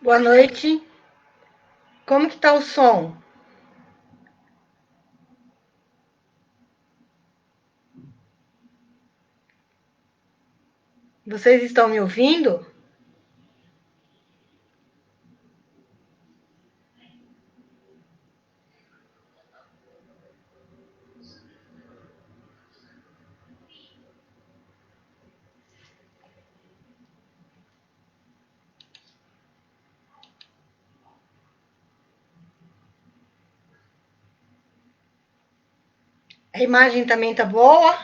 Boa noite. Como que tá o som? Vocês estão me ouvindo? A imagem também tá boa?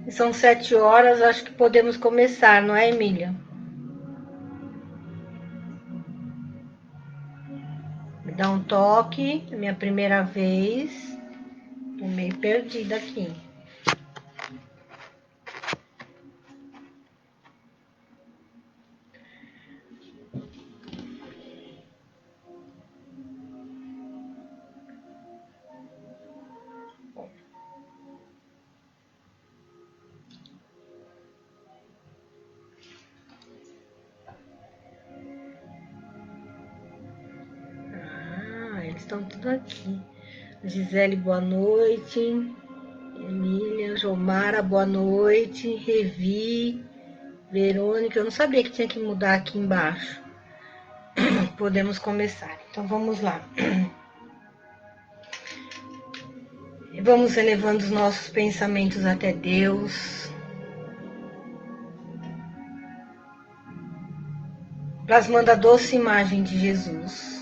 São 7 horas, acho que podemos começar, não é, Emília? Me dá um toque, é minha primeira vez. Tô meio perdida aqui. Eles estão tudo aqui. Gisele, boa noite. Emília, Jomara, boa noite. Revi, Verônica, eu não sabia que tinha que mudar aqui embaixo. Podemos começar. Então vamos lá. Vamos elevando os nossos pensamentos até Deus. Plasmando a doce imagem de Jesus.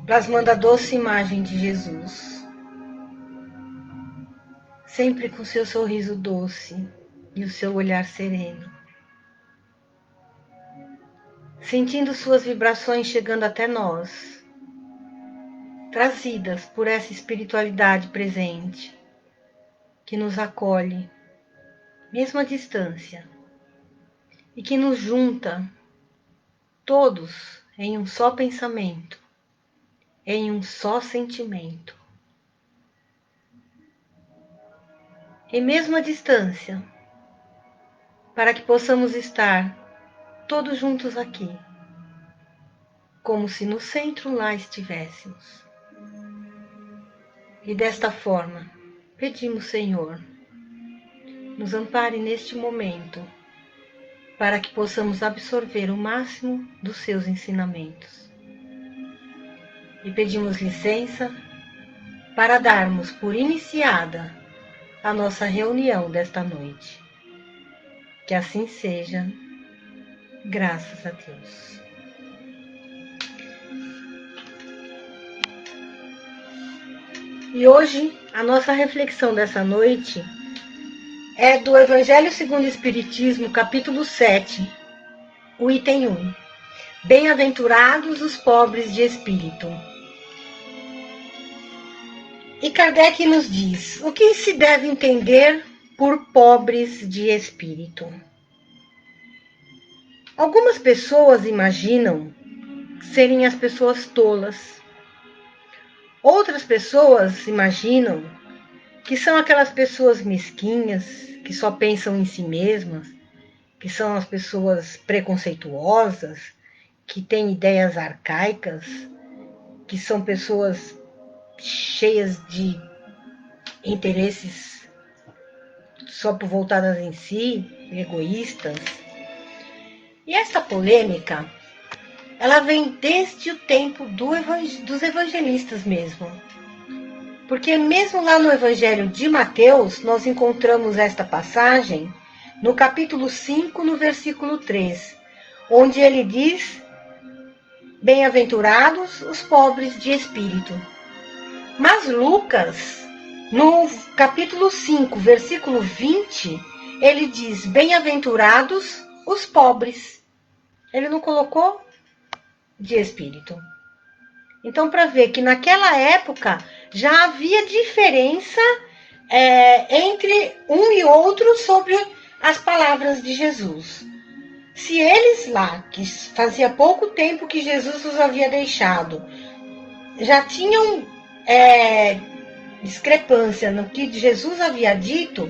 Plasmando a doce imagem de Jesus. Sempre com seu sorriso doce e o seu olhar sereno. Sentindo suas vibrações chegando até nós, trazidas por essa espiritualidade presente, que nos acolhe, mesmo à distância, e que nos junta todos em um só pensamento, em um só sentimento. E mesmo à distância, para que possamos estar todos juntos aqui, como se no centro lá estivéssemos. E desta forma, pedimos, Senhor, nos ampare neste momento, para que possamos absorver o máximo dos seus ensinamentos. E pedimos licença para darmos por iniciada a nossa reunião desta noite. Que assim seja, graças a Deus. E hoje, a nossa reflexão dessa noite é do Evangelho segundo o Espiritismo, capítulo 7, o item 1. Bem-aventurados os pobres de espírito. E Kardec nos diz, o que se deve entender por pobres de espírito? Algumas pessoas imaginam serem as pessoas tolas. Outras pessoas imaginam que são aquelas pessoas mesquinhas, que só pensam em si mesmas, que são as pessoas preconceituosas, que têm ideias arcaicas, que são pessoas cheias de interesses só voltadas em si, egoístas. E essa polêmica, ela vem desde o tempo dos evangelistas mesmo. Porque mesmo lá no Evangelho de Mateus, nós encontramos esta passagem no capítulo 5, no versículo 3, onde ele diz, bem-aventurados os pobres de espírito. Mas Lucas, no capítulo 5, versículo 20, ele diz, bem-aventurados os pobres. Ele não colocou de espírito. Então, para ver que naquela época já havia diferença entre um e outro sobre as palavras de Jesus. Se eles lá, que fazia pouco tempo que Jesus os havia deixado, já tinham discrepância no que Jesus havia dito,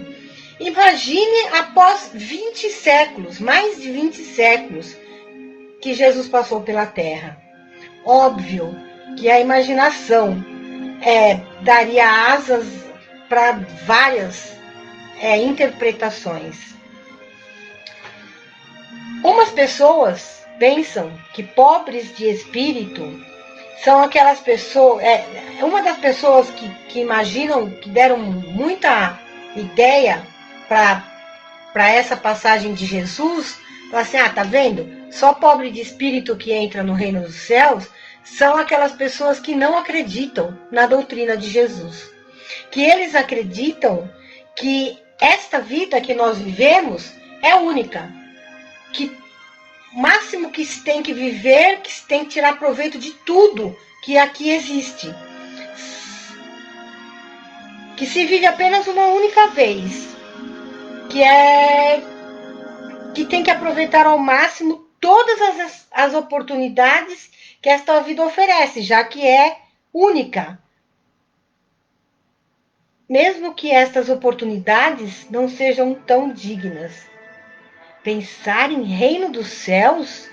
imagine após 20 séculos, mais de 20 séculos, que Jesus passou pela Terra. Óbvio que a imaginação daria asas para várias interpretações. Umas pessoas pensam que pobres de espírito são aquelas pessoas... uma das pessoas que imaginam, que deram muita ideia para essa passagem de Jesus, fala assim, tá vendo? Só pobre de espírito que entra no reino dos céus são aquelas pessoas que não acreditam na doutrina de Jesus. Que eles acreditam que esta vida que nós vivemos é única. Que o máximo que se tem que viver, que se tem que tirar proveito de tudo que aqui existe. Que se vive apenas uma única vez. Que tem que aproveitar ao máximo todas as oportunidades que esta vida oferece, já que é única. Mesmo que estas oportunidades não sejam tão dignas. Pensar em reino dos céus?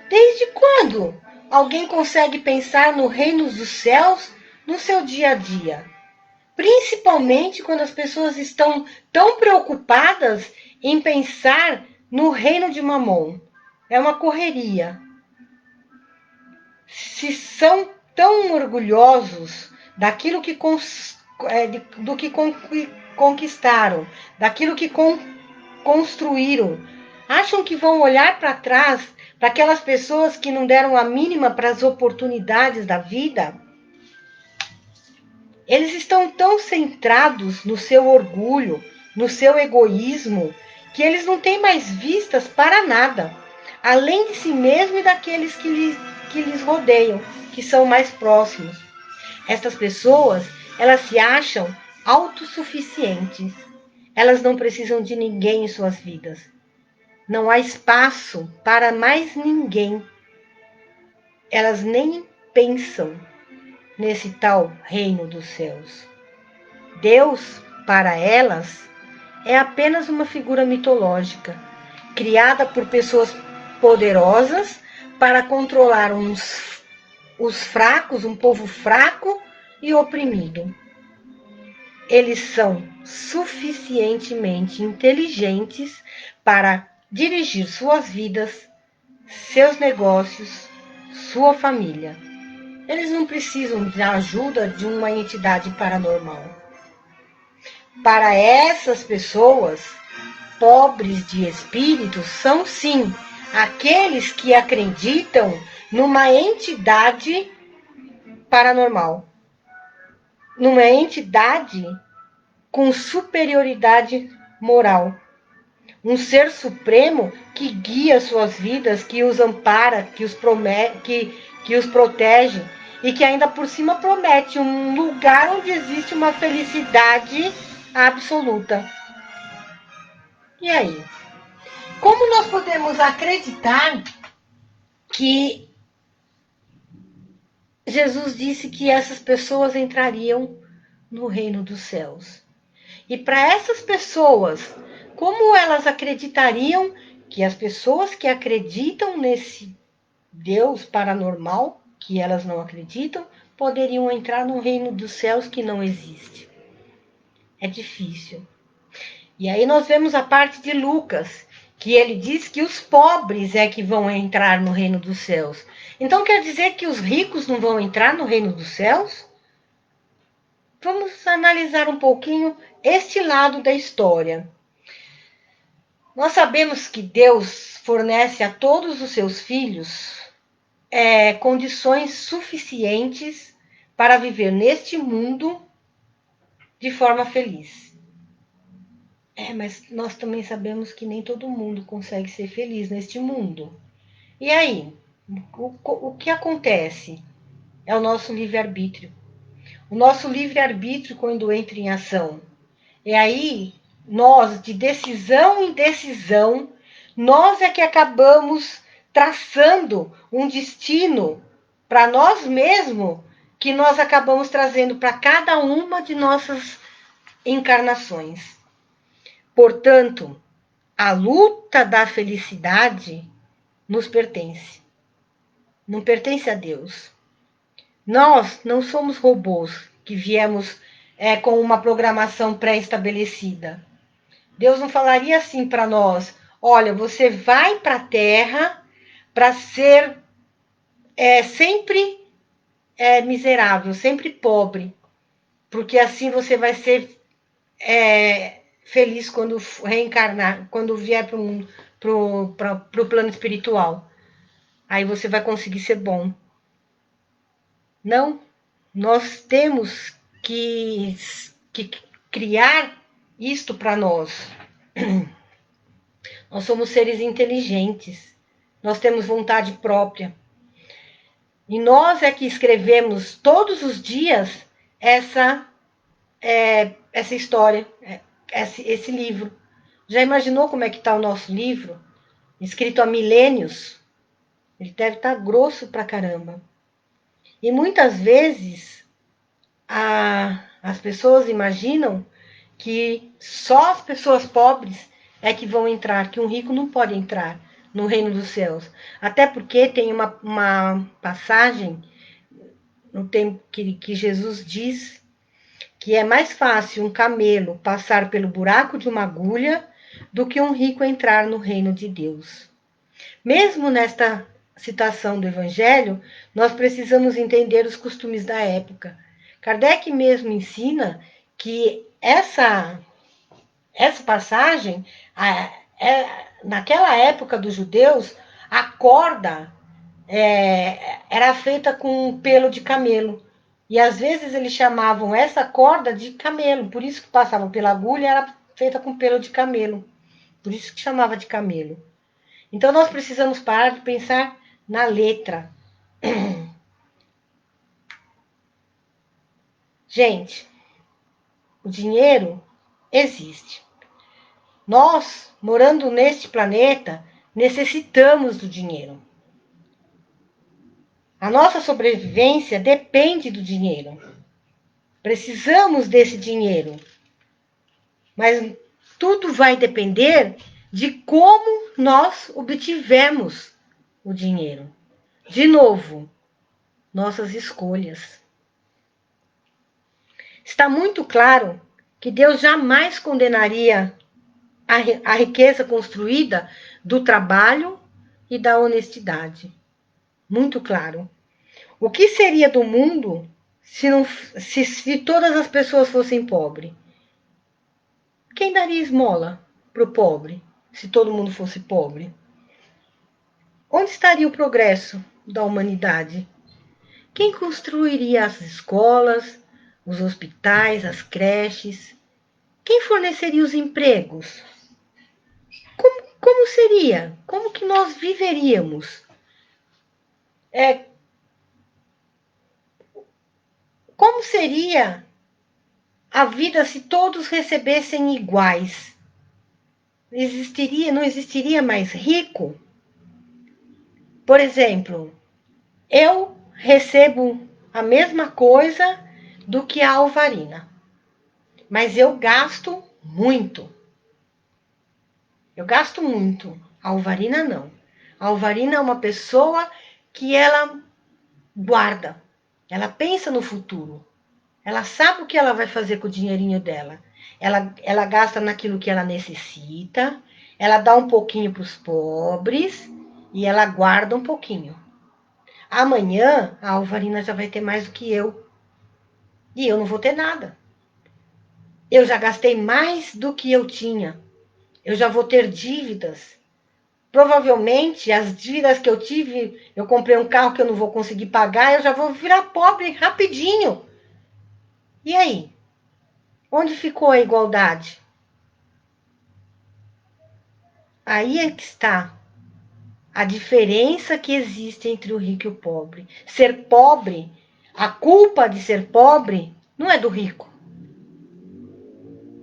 Desde quando alguém consegue pensar no reino dos céus no seu dia a dia? Principalmente quando as pessoas estão tão preocupadas em pensar no reino de Mamon. É uma correria. Se são tão orgulhosos daquilo que do que conquistaram, daquilo que construíram, acham que vão olhar para trás, para aquelas pessoas que não deram a mínima para as oportunidades da vida? Eles estão tão centrados no seu orgulho, no seu egoísmo, que eles não têm mais vistas para nada, além de si mesmo e daqueles que lhes rodeiam, que são mais próximos. Estas pessoas, elas se acham autossuficientes. Elas não precisam de ninguém em suas vidas. Não há espaço para mais ninguém. Elas nem pensam nesse tal reino dos céus. Deus, para elas, é apenas uma figura mitológica, criada por pessoas poderosas para controlar os fracos, um povo fraco e oprimido. Eles são suficientemente inteligentes para dirigir suas vidas, seus negócios, sua família. Eles não precisam da ajuda de uma entidade paranormal. Para essas pessoas, pobres de espírito são sim aqueles que acreditam numa entidade paranormal. Numa entidade com superioridade moral. Um ser supremo que guia suas vidas, que os ampara, que os protege e que ainda por cima promete um lugar onde existe uma felicidade absoluta. E aí? Como nós podemos acreditar que Jesus disse que essas pessoas entrariam no reino dos céus? E para essas pessoas, como elas acreditariam que as pessoas que acreditam nesse Deus paranormal, que elas não acreditam, poderiam entrar no reino dos céus que não existe? É difícil. E aí nós vemos a parte de Lucas, que ele diz que os pobres é que vão entrar no reino dos céus. Então quer dizer que os ricos não vão entrar no reino dos céus? Vamos analisar um pouquinho este lado da história. Nós sabemos que Deus fornece a todos os seus filhos condições suficientes para viver neste mundo de forma feliz. Mas nós também sabemos que nem todo mundo consegue ser feliz neste mundo. E aí? O que acontece? É o nosso livre-arbítrio. O nosso livre-arbítrio, quando entra em ação. E aí, nós, de decisão em decisão, nós é que acabamos traçando um destino para nós mesmos, que nós acabamos trazendo para cada uma de nossas encarnações. Portanto, a luta da felicidade nos pertence. Não pertence a Deus. Nós não somos robôs que viemos com uma programação pré-estabelecida. Deus não falaria assim para nós: olha, você vai para a Terra para ser sempre miserável, sempre pobre, porque assim você vai ser feliz quando reencarnar, quando vier para o plano espiritual. Aí você vai conseguir ser bom. Não, nós temos que criar isto para nós. Nós somos seres inteligentes, nós temos vontade própria. E nós é que escrevemos todos os dias essa história, esse livro. Já imaginou como é que está o nosso livro? Escrito há milênios. Ele deve estar grosso pra caramba. E muitas vezes as pessoas imaginam que só as pessoas pobres é que vão entrar, que um rico não pode entrar no reino dos céus. Até porque tem uma passagem no tempo que Jesus diz que é mais fácil um camelo passar pelo buraco de uma agulha do que um rico entrar no reino de Deus. Mesmo nesta citação do Evangelho, nós precisamos entender os costumes da época. Kardec mesmo ensina que essa passagem, naquela época dos judeus, a corda era feita com pelo de camelo. E às vezes eles chamavam essa corda de camelo, por isso que passavam pela agulha, era feita com pelo de camelo. Por isso que chamava de camelo. Então nós precisamos parar de pensar na letra. Gente, o dinheiro existe. Nós, morando neste planeta, necessitamos do dinheiro. A nossa sobrevivência depende do dinheiro. Precisamos desse dinheiro. Mas tudo vai depender de como nós obtivemos o dinheiro. De novo, nossas escolhas. Está muito claro que Deus jamais condenaria a riqueza construída do trabalho e da honestidade. Muito claro. O que seria do mundo se todas as pessoas fossem pobres? Quem daria esmola para o pobre, se todo mundo fosse pobre? Onde estaria o progresso da humanidade? Quem construiria as escolas, os hospitais, as creches? Quem forneceria os empregos? Como seria? Como que nós viveríamos? Como seria a vida se todos recebessem iguais? Não existiria mais rico? Por exemplo, eu recebo a mesma coisa do que a Alvarina, mas eu gasto muito. Eu gasto muito. A Alvarina não. A Alvarina é uma pessoa que ela guarda. Ela pensa no futuro. Ela sabe o que ela vai fazer com o dinheirinho dela. Ela gasta naquilo que ela necessita, ela dá um pouquinho para os pobres e ela guarda um pouquinho. Amanhã a Alvarina já vai ter mais do que eu. E eu não vou ter nada. Eu já gastei mais do que eu tinha. Eu já vou ter dívidas. Provavelmente as dívidas que eu tive, eu comprei um carro que eu não vou conseguir pagar, eu já vou virar pobre rapidinho. E aí? Onde ficou a igualdade? Aí é que está a diferença que existe entre o rico e o pobre. Ser pobre, a culpa de ser pobre não é do rico.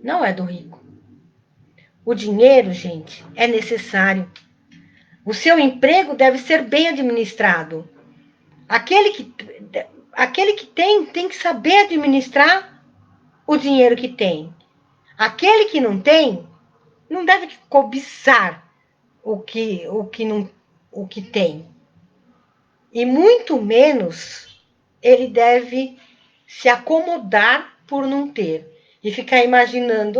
Não é do rico. O dinheiro, gente, é necessário. O seu emprego deve ser bem administrado. Aquele que, aquele que tem que saber administrar o dinheiro que tem. Aquele que não tem, não deve cobiçar o que tem. E muito menos ele deve se acomodar por não ter. E ficar imaginando,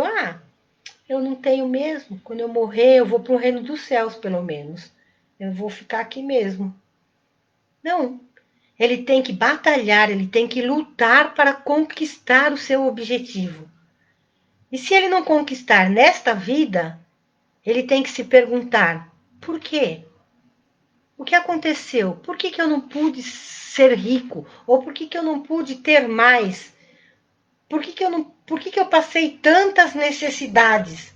eu não tenho mesmo. Quando eu morrer, eu vou para o reino dos céus, pelo menos. Eu vou ficar aqui mesmo. Não. Ele tem que batalhar, ele tem que lutar para conquistar o seu objetivo. E se ele não conquistar nesta vida, ele tem que se perguntar: por quê? O que aconteceu? Por que eu não pude ser rico? Ou por que eu não pude ter mais? Por que eu passei tantas necessidades?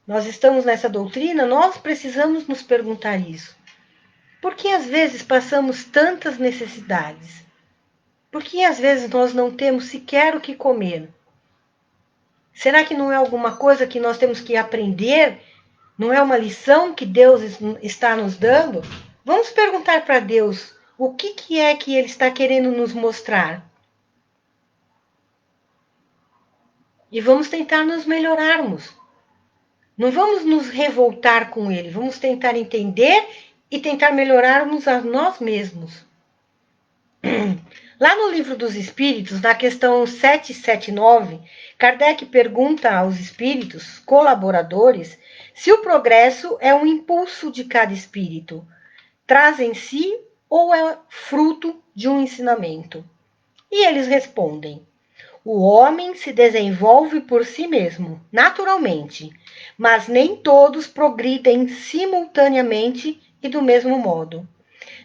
Nós estamos nessa doutrina, nós precisamos nos perguntar isso. Por que às vezes passamos tantas necessidades? Por que às vezes nós não temos sequer o que comer? Será que não é alguma coisa que nós temos que aprender? Não é uma lição que Deus está nos dando? Vamos perguntar para Deus o que é que Ele está querendo nos mostrar. E vamos tentar nos melhorarmos. Não vamos nos revoltar com Ele, vamos tentar entender e tentar melhorarmos a nós mesmos. Lá no Livro dos Espíritos, na questão 779, Kardec pergunta aos espíritos colaboradores se o progresso é um impulso de cada espírito, traz em si ou é fruto de um ensinamento. E eles respondem: o homem se desenvolve por si mesmo, naturalmente, mas nem todos progridem simultaneamente e do mesmo modo.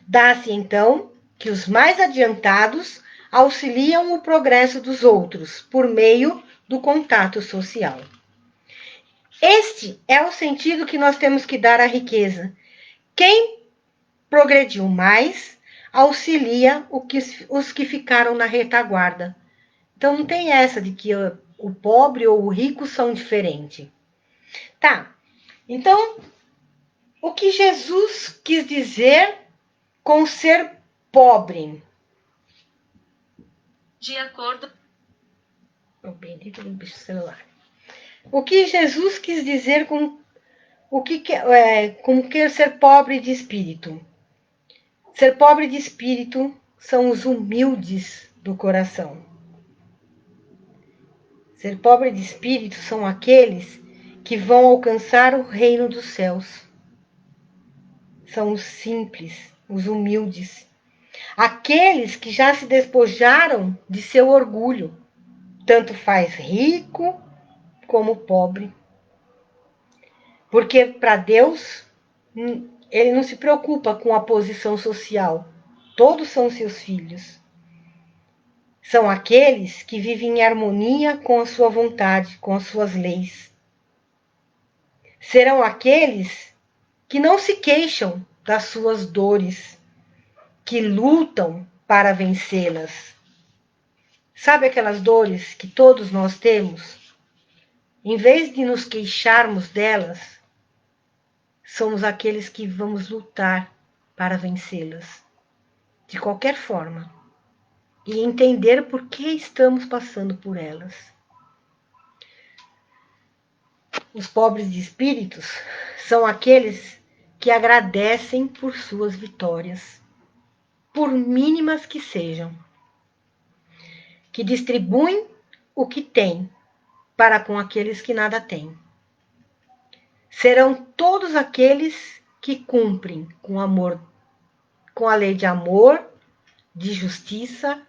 Dá-se então que os mais adiantados auxiliam o progresso dos outros por meio do contato social. Este é o sentido que nós temos que dar à riqueza. Quem progrediu mais auxilia os que ficaram na retaguarda. Então não tem essa de que o pobre ou o rico são diferentes. Tá, então o que Jesus quis dizer com ser pobre? De acordo. O bendito do bicho celular. O que Jesus quis dizer com com que ser pobre de espírito? Ser pobre de espírito são os humildes do coração. Ser pobre de espírito são aqueles que vão alcançar o reino dos céus. São os simples, os humildes. Aqueles que já se despojaram de seu orgulho, tanto faz rico como pobre. Porque para Deus, ele não se preocupa com a posição social. Todos são seus filhos. são aqueles que vivem em harmonia com a sua vontade, com as suas leis. Serão aqueles que não se queixam das suas dores, que lutam para vencê-las. Sabe aquelas dores que todos nós temos? Em vez de nos queixarmos delas, somos aqueles que vamos lutar para vencê-las, de qualquer forma, e entender por que estamos passando por elas. Os pobres de espíritos são aqueles que agradecem por suas vitórias, por mínimas que sejam, que distribuem o que têm para com aqueles que nada têm. Serão todos aqueles que cumprem com amor, com a lei de amor, de justiça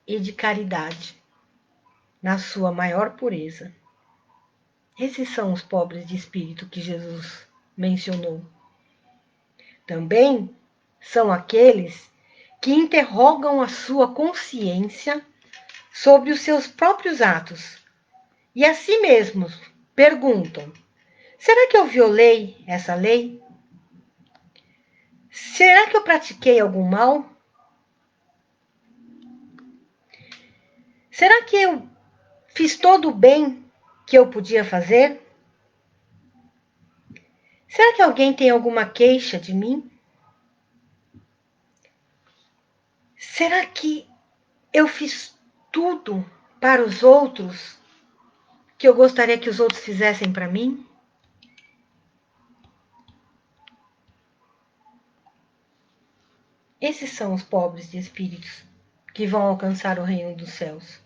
e de caridade, na sua maior pureza. Esses são os pobres de espírito que Jesus mencionou. Também são aqueles que interrogam a sua consciência sobre os seus próprios atos e a si mesmos perguntam: será que eu violei essa lei? Será que eu pratiquei algum mal? Será que eu fiz todo o bem que eu podia fazer? Será que alguém tem alguma queixa de mim? Será que eu fiz tudo para os outros que eu gostaria que os outros fizessem para mim? Esses são os pobres de espíritos que vão alcançar o reino dos céus.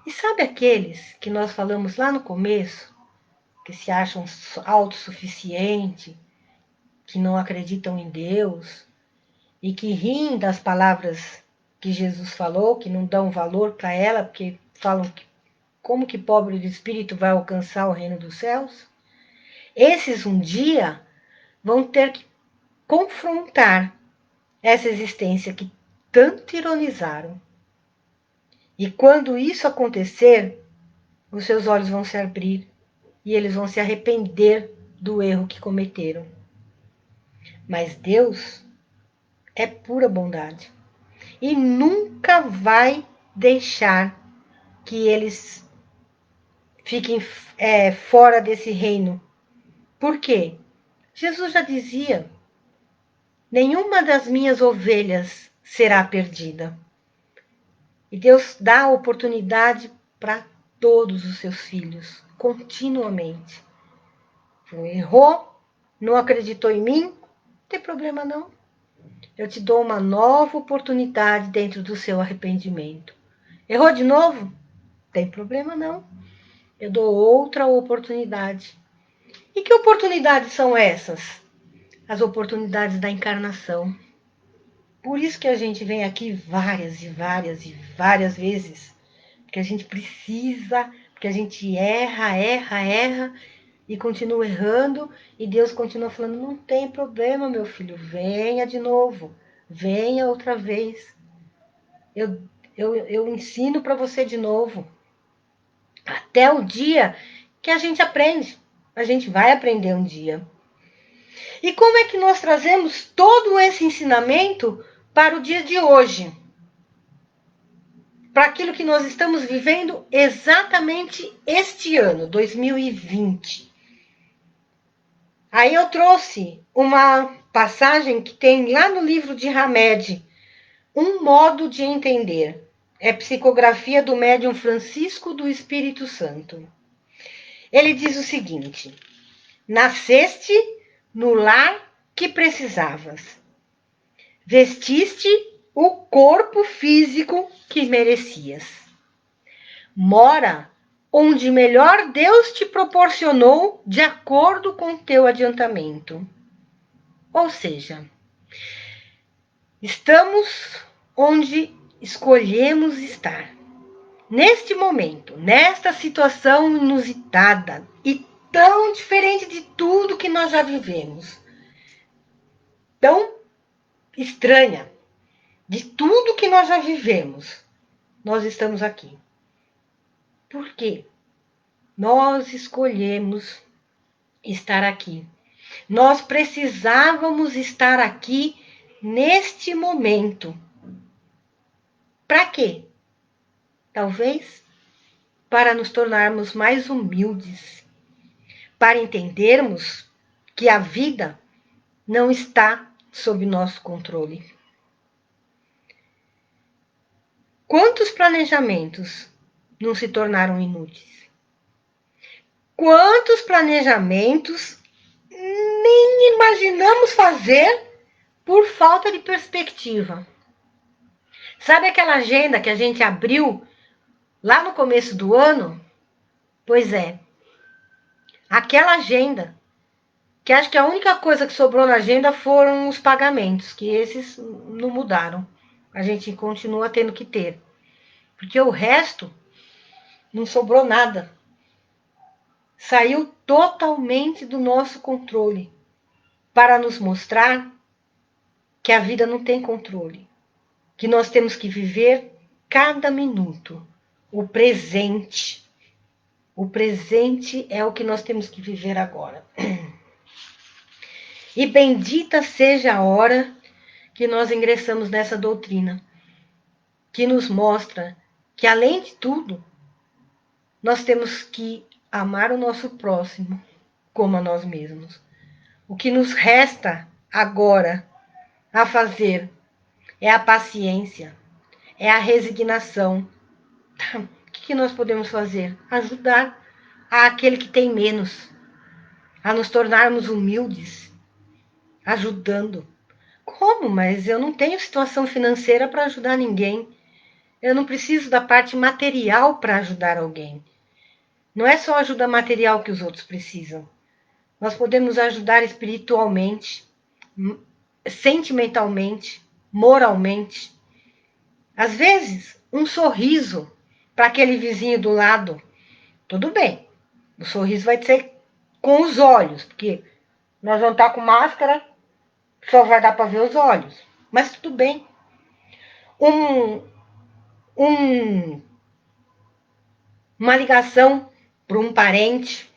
E sabe aqueles que nós falamos lá no começo, que se acham autossuficientes, que não acreditam em Deus e que riem das palavras que Jesus falou, que não dão valor para ela, porque falam que como que pobre de espírito vai alcançar o reino dos céus? Esses um dia vão ter que confrontar essa existência que tanto ironizaram. E quando isso acontecer, os seus olhos vão se abrir e eles vão se arrepender do erro que cometeram. Mas Deus é pura bondade e nunca vai deixar que eles fiquem fora desse reino. Por quê? Jesus já dizia: nenhuma das minhas ovelhas será perdida. E Deus dá a oportunidade para todos os seus filhos, continuamente. Errou, não acreditou em mim, não tem problema não. Eu te dou uma nova oportunidade dentro do seu arrependimento. Errou de novo? Não tem problema não. Eu dou outra oportunidade. E que oportunidades são essas? As oportunidades da encarnação. Por isso que a gente vem aqui várias e várias e várias vezes. Porque a gente precisa, porque a gente erra e continua errando. E Deus continua falando: não tem problema, meu filho, venha de novo. Venha outra vez. Eu ensino para você de novo. Até o dia que a gente aprende. A gente vai aprender um dia. E como é que nós trazemos todo esse ensinamento para o dia de hoje? Para aquilo que nós estamos vivendo exatamente este ano, 2020. Aí eu trouxe uma passagem que tem lá no livro de Hamed, Um Modo de Entender. É psicografia do médium Francisco do Espírito Santo. Ele diz o seguinte: nasceste no lar que precisavas. Vestiste o corpo físico que merecias. Mora onde melhor Deus te proporcionou de acordo com teu adiantamento. Ou seja, estamos onde escolhemos estar. Neste momento, nesta situação inusitada e tão diferente de tudo que nós já vivemos. Tão estranha. de tudo que nós já vivemos, nós estamos aqui. Por quê? Nós escolhemos estar aqui. Nós precisávamos estar aqui neste momento. Para quê? Talvez para nos tornarmos mais humildes, para entendermos que a vida não está sob nosso controle. Quantos planejamentos não se tornaram inúteis? Quantos planejamentos nem imaginamos fazer por falta de perspectiva? Sabe aquela agenda que a gente abriu lá no começo do ano? Pois é, aquela agenda, que acho que a única coisa que sobrou na agenda foram os pagamentos, que esses não mudaram. A gente continua tendo que ter. Porque o resto não sobrou nada. Saiu totalmente do nosso controle para nos mostrar que a vida não tem controle, que nós temos que viver cada minuto, o presente. O presente é o que nós temos que viver agora. E bendita seja a hora que nós ingressamos nessa doutrina, que nos mostra que, além de tudo, nós temos que amar o nosso próximo como a nós mesmos. O que nos resta agora a fazer é a paciência, é a resignação. O que nós podemos fazer? Ajudar aquele que tem menos, a nos tornarmos humildes, ajudando. Como? Mas eu não tenho situação financeira para ajudar ninguém. Eu não preciso da parte material para ajudar alguém. Não é só ajuda material que os outros precisam. Nós podemos ajudar espiritualmente, sentimentalmente, moralmente. Às vezes, um sorriso para aquele vizinho do lado, tudo bem. O sorriso vai ser com os olhos, porque nós vamos estar com máscara, só vai dar para ver os olhos. Mas tudo bem. Um, uma ligação para um parente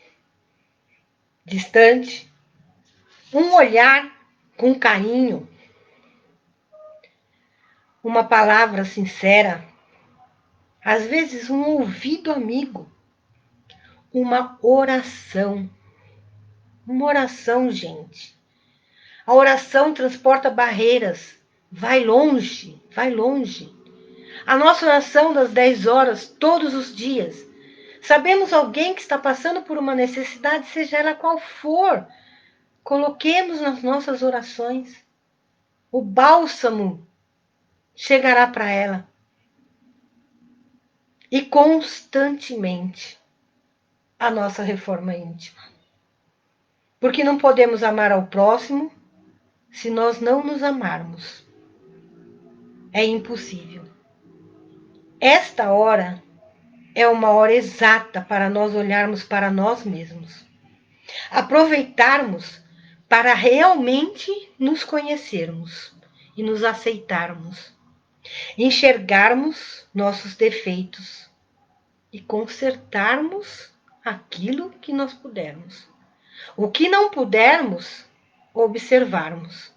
distante, um olhar com carinho, uma palavra sincera, às vezes um ouvido amigo, uma oração. Uma oração, gente. A oração transporta barreiras, vai longe, vai longe. A nossa oração das 10 horas, todos os dias. Sabemos alguém que está passando por uma necessidade, seja ela qual for. Coloquemos nas nossas orações. O bálsamo chegará para ela. E constantemente a nossa reforma íntima. Porque não podemos amar ao próximo se nós não nos amarmos. É impossível. Esta hora é uma hora exata para nós olharmos para nós mesmos. Aproveitarmos para realmente nos conhecermos e nos aceitarmos. Enxergarmos nossos defeitos e consertarmos aquilo que nós pudermos. O que não pudermos, observarmos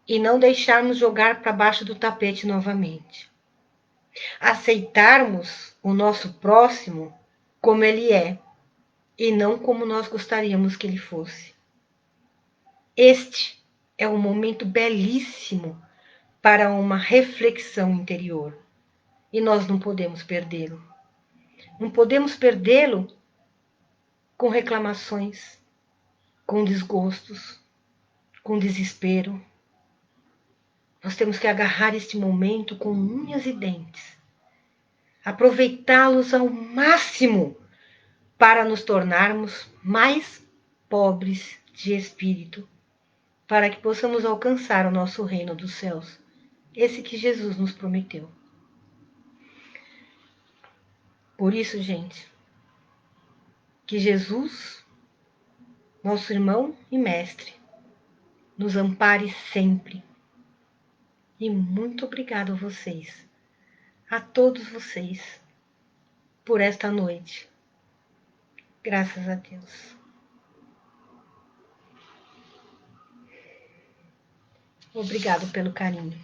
e não deixarmos jogar para baixo do tapete novamente. Aceitarmos o nosso próximo como ele é e não como nós gostaríamos que ele fosse. Este é um momento belíssimo para uma reflexão interior e nós não podemos perdê-lo. Não podemos perdê-lo com reclamações, com desgostos, com desespero. Nós temos que agarrar este momento com unhas e dentes, aproveitá-los ao máximo para nos tornarmos mais pobres de espírito, para que possamos alcançar o nosso reino dos céus, esse que Jesus nos prometeu. Por isso, gente, que Jesus, nosso irmão e mestre, nos ampare sempre, E muito obrigado a vocês, a todos vocês, por esta noite. Graças a Deus. Obrigado pelo carinho.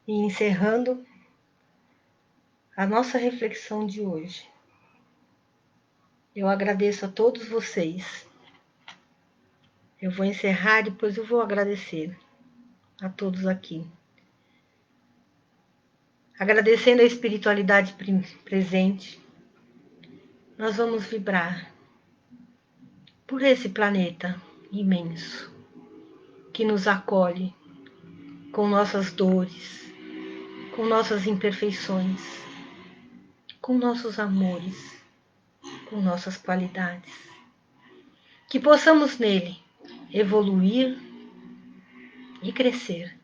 E encerrando a nossa reflexão de hoje, eu agradeço a todos vocês. Eu vou encerrar, depois eu vou agradecer a todos aqui. Agradecendo a espiritualidade presente, nós vamos vibrar por esse planeta imenso que nos acolhe com nossas dores, com nossas imperfeições, com nossos amores, com nossas qualidades. Que possamos nele evoluir e crescer.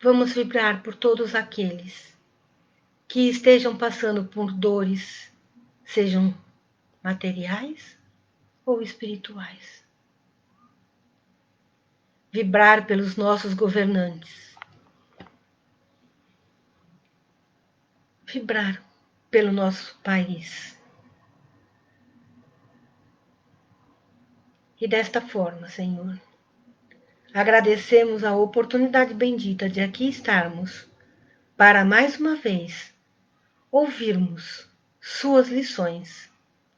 Vamos vibrar por todos aqueles que estejam passando por dores, sejam materiais ou espirituais. Vibrar pelos nossos governantes. Vibrar pelo nosso país. E desta forma, Senhor, agradecemos a oportunidade bendita de aqui estarmos para mais uma vez ouvirmos suas lições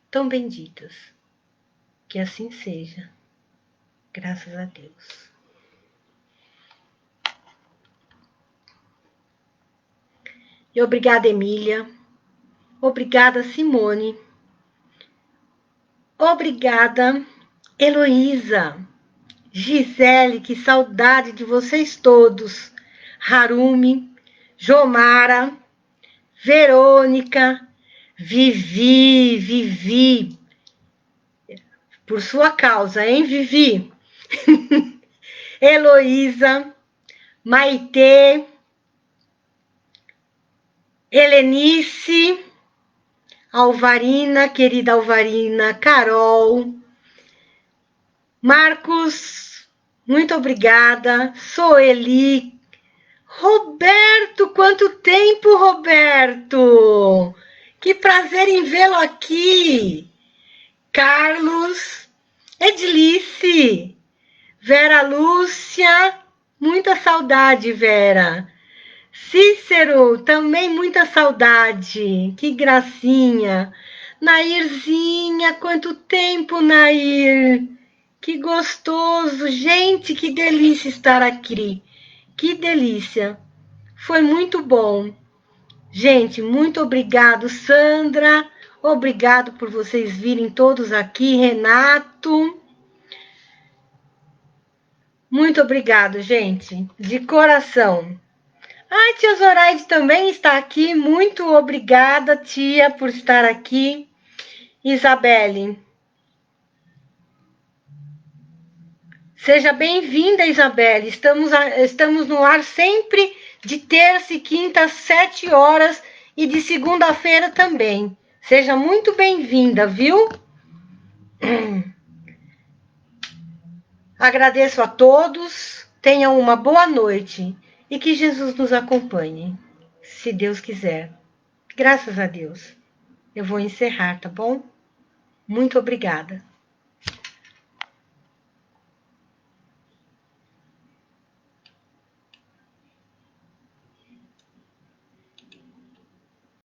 tão benditas. Que assim seja. Graças a Deus. E obrigada, Emília. Obrigada, Simone. Obrigada, Heloísa. Gisele, que saudade de vocês todos. Harumi, Jomara, Verônica, Vivi. Por sua causa, hein, Vivi? Heloísa, Maitê, Helenice, Alvarina, querida Alvarina, Carol, Marcos, muito obrigada, Soeli, Roberto, quanto tempo, Roberto! Que prazer em vê-lo aqui! Carlos, Edilice, Vera Lúcia, muita saudade, Vera. Cícero, também muita saudade, que gracinha. Nairzinha, quanto tempo, Nair. Que gostoso, gente, que delícia estar aqui. Que delícia. Foi muito bom. Gente, muito obrigado, Sandra. Obrigado por vocês virem todos aqui, Renato. Muito obrigado, gente, de coração. A tia Zoraide também está aqui. Muito obrigada, tia, por estar aqui. Isabelle. Seja bem-vinda, Isabelle. Estamos no ar sempre de terça e quinta às 7 horas e de segunda-feira também. Seja muito bem-vinda, viu? Agradeço a todos. Tenham uma boa noite e que Jesus nos acompanhe, se Deus quiser. Graças a Deus. Eu vou encerrar, tá bom? Muito obrigada.